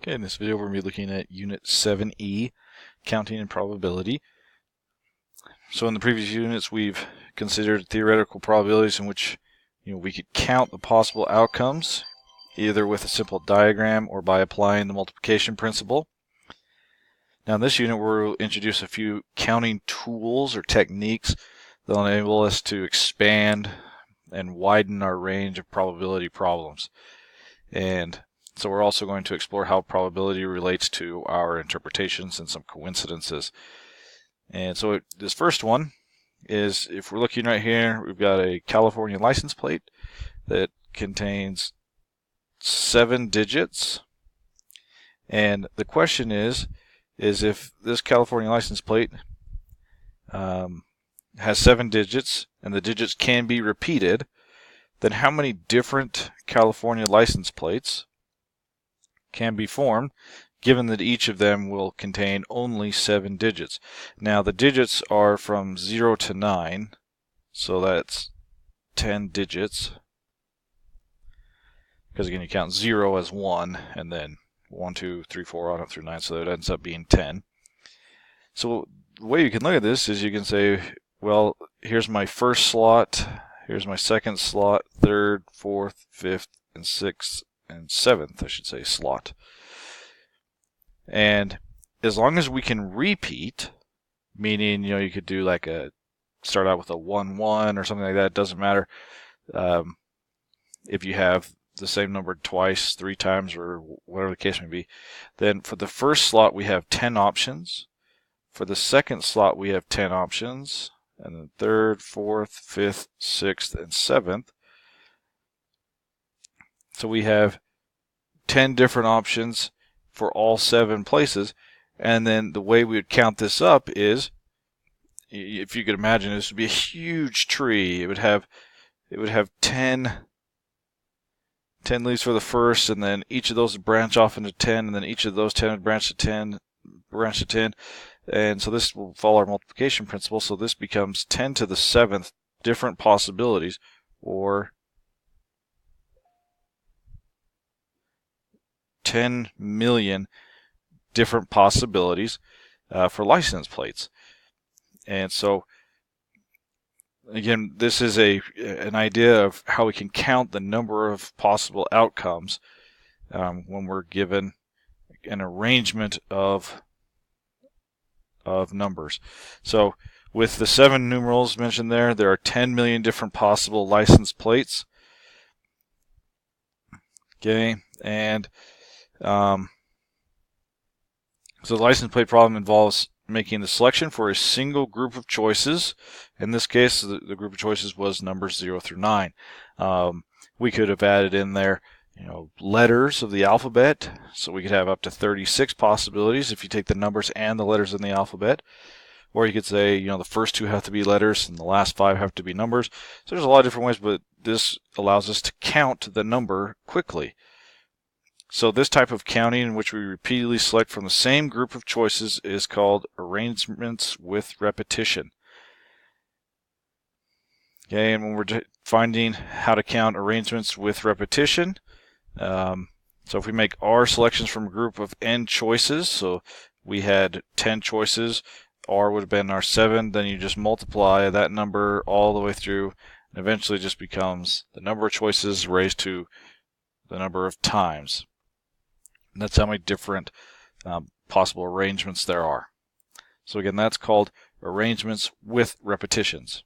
Okay, in this video we're going to be looking at Unit 7E, Counting and Probability. So in the previous units we've considered theoretical probabilities in which we could count the possible outcomes either with a simple diagram or by applying the multiplication principle. Now in this unit we'll introduce a few counting tools or techniques that will enable us to expand and widen our range of probability problems. And so we're also going to explore how probability relates to our interpretations and some coincidences. And so this first one is, if we're looking right here, we've got a California license plate that contains 7 digits. And the question is if this California license plate has 7 digits and the digits can be repeated, then how many different California license plates can be formed, given that each of them will contain only 7 digits. Now the digits are from 0 to 9, so that's 10 digits. Because again, you count 0 as 1, and then 1, 2, 3, 4, on up through 9, so that ends up being 10. So the way you can look at this is you can say, well, here's my first slot, here's my second slot, third, fourth, fifth, and sixth, and seventh, I should say, slot. And as long as we can repeat, meaning you could do like start out with a 1 1 or something like that, it doesn't matter. If you have the same number twice, 3 times, or whatever the case may be, then for the first slot we have 10 options. For the second slot we have 10 options, and then third, fourth, fifth, sixth, and seventh. So we have 10 different options for all 7 places, and then the way we would count this up is, if you could imagine, this would be a huge tree. It would have 10 leaves for the first, and then each of those would branch off into 10, and then each of those 10 would branch to 10, and so this will follow our multiplication principle. So this becomes 10 to the 7th different possibilities, or 10 million different possibilities for license plates. And so again, this is an idea of how we can count the number of possible outcomes when we're given an arrangement of numbers. So with the 7 numerals mentioned there are 10 million different possible license plates. Okay, and so the license plate problem involves making the selection for a single group of choices. In this case, the group of choices was numbers 0 through 9. We could have added in there letters of the alphabet, so we could have up to 36 possibilities if you take the numbers and the letters in the alphabet. Or you could say, the first 2 have to be letters and the last 5 have to be numbers. So there's a lot of different ways, but this allows us to count the number quickly. So this type of counting, in which we repeatedly select from the same group of choices, is called arrangements with repetition. Okay, and when we're finding how to count arrangements with repetition, so if we make R selections from a group of n choices, so we had 10 choices, R would have been our 7, then you just multiply that number all the way through, and eventually it just becomes the number of choices raised to the number of times. And that's how many different possible arrangements there are. So again, that's called arrangements with repetitions.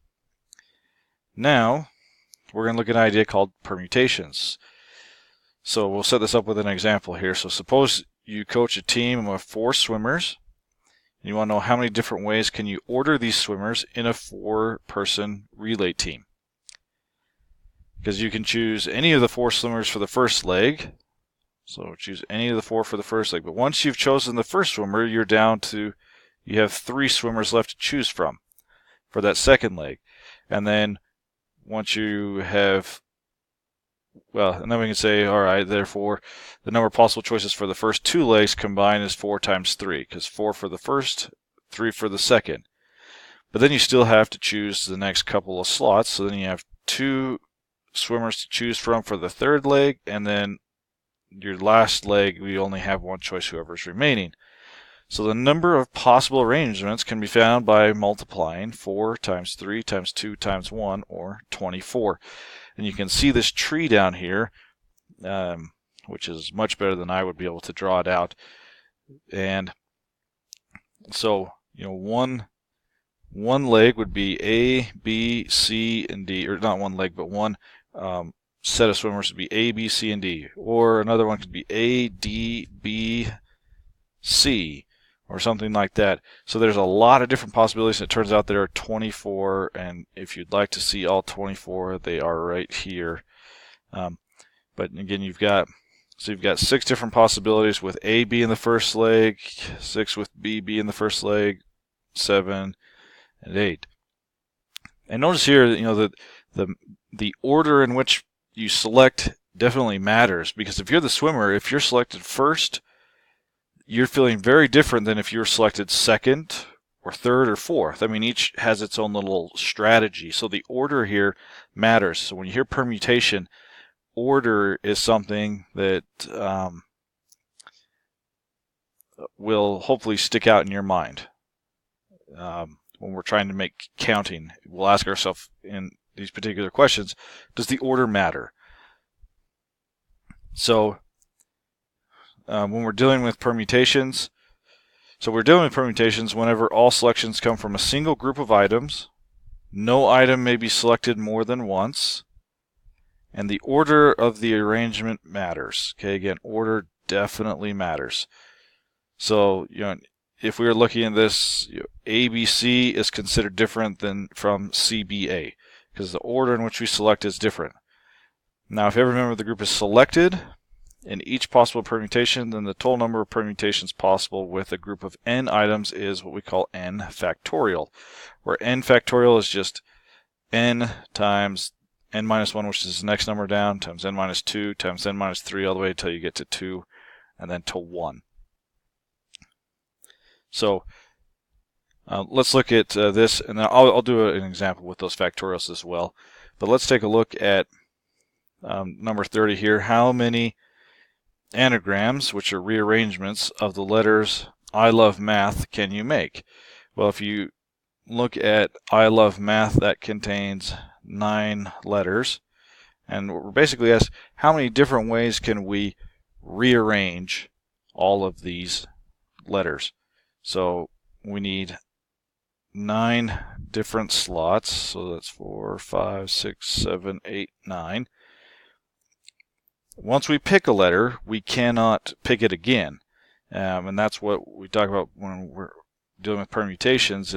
Now, we're going to look at an idea called permutations. So we'll set this up with an example here. So suppose you coach a team of 4 swimmers, and you want to know how many different ways can you order these swimmers in a 4-person relay team. Because you can choose any of the 4 swimmers for the first leg. So choose any of the 4 for the first leg. But once you've chosen the first swimmer, you're down to, you have 3 swimmers left to choose from for that second leg. And then once you have, and then we can say, all right, therefore, the number of possible choices for the first 2 legs combined is 4 times 3, because 4 for the first, 3 for the second. But then you still have to choose the next couple of slots, so then you have 2 swimmers to choose from for the third leg, and then your last leg, we only have one choice, whoever's remaining. So the number of possible arrangements can be found by multiplying 4 times 3 times 2 times 1, or 24. And you can see this tree down here, which is much better than I would be able to draw it out. And so, one leg would be A, B, C, and D, or not one leg, but one set of swimmers would be A, B, C, and D. Or another one could be A, D, B, C, or something like that. So there's a lot of different possibilities. It turns out there are 24, and if you'd like to see all 24, they are right here. But again, you've got 6 different possibilities with A, B in the first leg, 6 with B, B in the first leg, 7, and 8. And notice here, that the order in which you select definitely matters, because if you're the swimmer, if you're selected first, you're feeling very different than if you're selected second or third or fourth. I mean, each has its own little strategy. So the order here matters. So when you hear permutation, order is something that will hopefully stick out in your mind. When we're trying to make counting, we'll ask ourselves in these particular questions, does the order matter? So when we're dealing with permutations, whenever all selections come from a single group of items, no item may be selected more than once, and the order of the arrangement matters. Okay, again, order definitely matters. So, if we were looking at this, ABC is considered different than from CBA, because the order in which we select is different. Now, if every member of the group is selected in each possible permutation, then the total number of permutations possible with a group of n items is what we call n factorial, where n factorial is just n times n minus 1, which is the next number down, times n minus 2, times n minus 3, all the way until you get to 2, and then to 1. So let's look at this, and I'll do an example with those factorials as well. But let's take a look at number 30 here. How many anagrams, which are rearrangements of the letters I love math, can you make? Well, if you look at I love math, that contains 9 letters. And what we're basically asked, how many different ways can we rearrange all of these letters? So we need 9 different slots. So that's 4, 5, 6, 7, 8, 9. Once we pick a letter, we cannot pick it again. And that's what we talk about when we're dealing with permutations,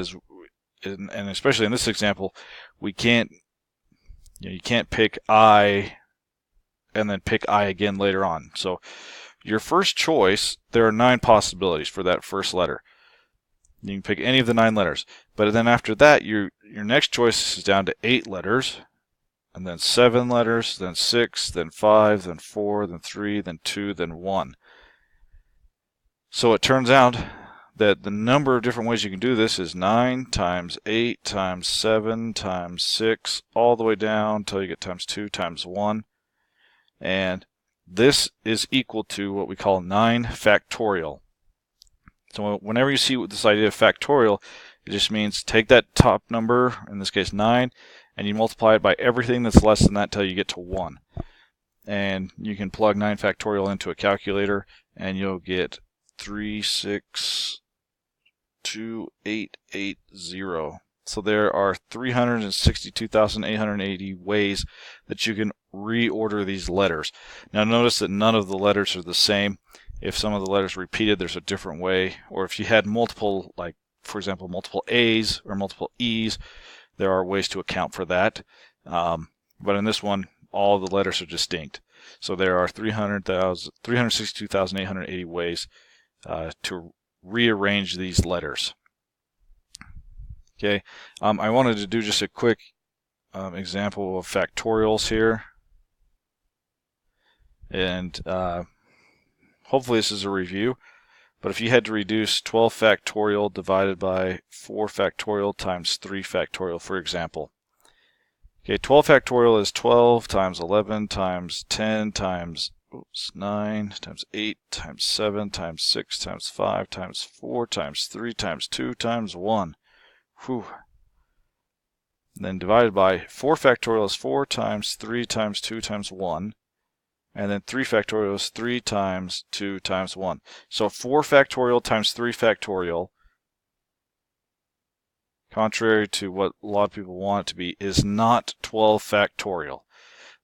and especially in this example, we can't, you can't pick I and then pick I again later on. So your first choice, there are 9 possibilities for that first letter. You can pick any of the 9 letters. But then after that, your next choice is down to 8 letters, and then 7 letters, then 6, then 5, then 4, then 3, then 2, then 1. So it turns out that the number of different ways you can do this is 9 times 8 times 7 times 6, all the way down until you get times 2 times 1. And this is equal to what we call 9 factorial. So whenever you see this idea of factorial, it just means take that top number, in this case 9, and you multiply it by everything that's less than that until you get to 1. And you can plug 9 factorial into a calculator, and you'll get 362,880. So there are 362,880 ways that you can reorder these letters. Now notice that none of the letters are the same. If some of the letters are repeated, there's a different way. Or if you had multiple, like for example, multiple A's or multiple E's, there are ways to account for that. But in this one, all the letters are distinct. So there are 362,880 ways to rearrange these letters. Okay, I wanted to do just a quick example of factorials here. And hopefully this is a review. But if you had to reduce 12 factorial divided by 4 factorial times 3 factorial, for example. Okay, 12 factorial is 12 times 11 times 10 times 9 times 8 times 7 times 6 times 5 times 4 times 3 times 2 times 1. Whew. And then divided by 4 factorial is 4 times 3 times 2 times 1. And then 3 factorial is 3 times 2 times 1. So 4 factorial times 3 factorial, contrary to what a lot of people want it to be, is not 12 factorial.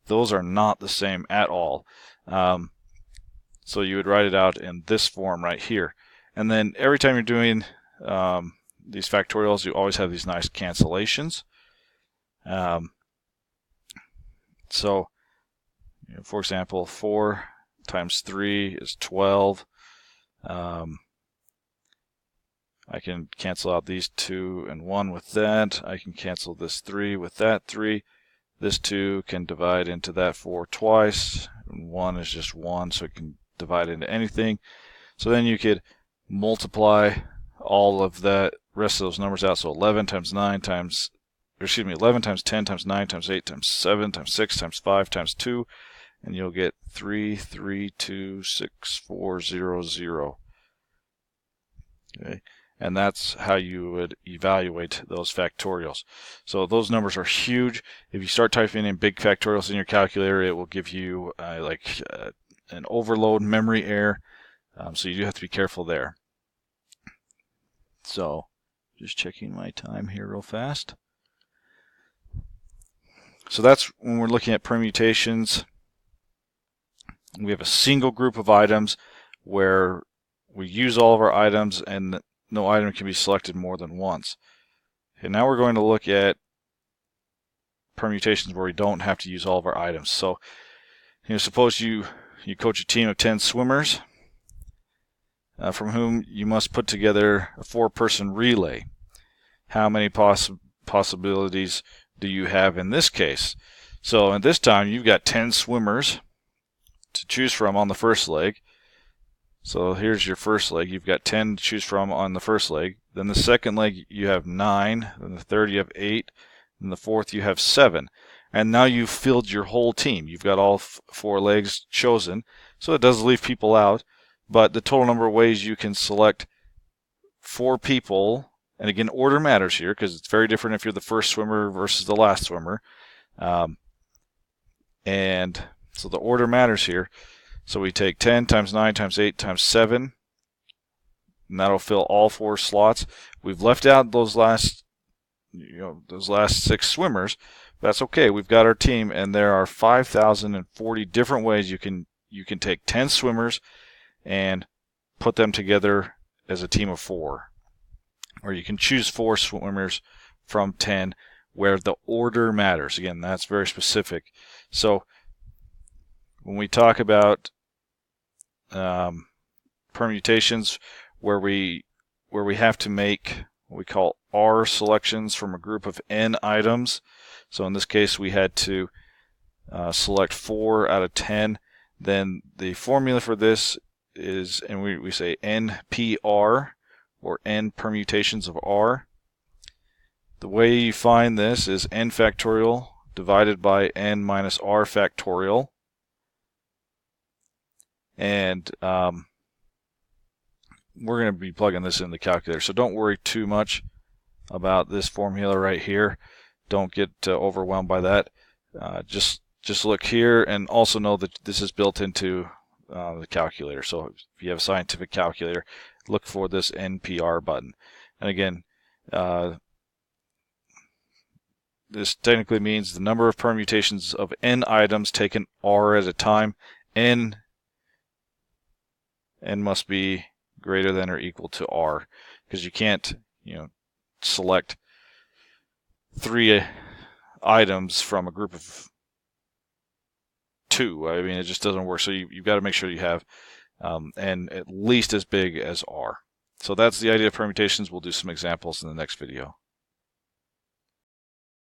Those are not the same at all. So you would write it out in this form right here. And then every time you're doing these factorials, you always have these nice cancellations. So, for example, 4 times 3 is 12. I can cancel out these 2 and 1 with that. I can cancel this 3 with that 3. This 2 can divide into that 4 twice. And 1 is just 1, so it can divide into anything. So then you could multiply all of the rest of those numbers out. So 11 times 10 times 9 times 8 times 7 times 6 times 5 times 2, and you'll get 3, 3, 2, 6, 4, 0, 0. Okay. And that's how you would evaluate those factorials. So those numbers are huge. If you start typing in big factorials in your calculator, it will give you an overload memory error. So you do have to be careful there. So just checking my time here real fast. So that's when we're looking at permutations. We have a single group of items where we use all of our items and no item can be selected more than once. And now we're going to look at permutations where we don't have to use all of our items. So, suppose you coach a team of 10 swimmers from whom you must put together a 4-person relay. How many possibilities do you have in this case? So at this time, you've got 10 swimmers to choose from on the first leg. So here's your first leg. You've got 10 to choose from on the first leg. Then the second leg, you have 9. Then the third, you have 8. And the fourth, you have 7. And now you've filled your whole team. You've got all 4 legs chosen. So it does leave people out. But the total number of ways you can select 4 people, and again, order matters here because it's very different if you're the first swimmer versus the last swimmer. And so the order matters here. So we take 10 times 9 times 8 times 7, and that'll fill all 4 slots. We've left out those last 6 swimmers. That's okay. We've got our team, and there are 5,040 different ways you can take 10 swimmers and put them together as a team of 4. Or you can choose 4 swimmers from 10 where the order matters. Again, that's very specific. So when we talk about permutations where we have to make what we call R selections from a group of N items. So in this case, we had to select 4 out of 10. Then the formula for this is, and we say I.mp4, or N permutations of R. The way you find this is N factorial divided by N minus R factorial. And we're going to be plugging this in the calculator, so don't worry too much about this formula right here. Don't get overwhelmed by that. Just look here, and also know that this is built into the calculator. So if you have a scientific calculator, look for this NPR button. And again, this technically means the number of permutations of N items taken R at a time. N must be greater than or equal to R, because you can't select 3 items from a group of 2. I mean, it just doesn't work. So you've got to make sure you have N at least as big as R. So that's the idea of permutations. We'll do some examples in the next video.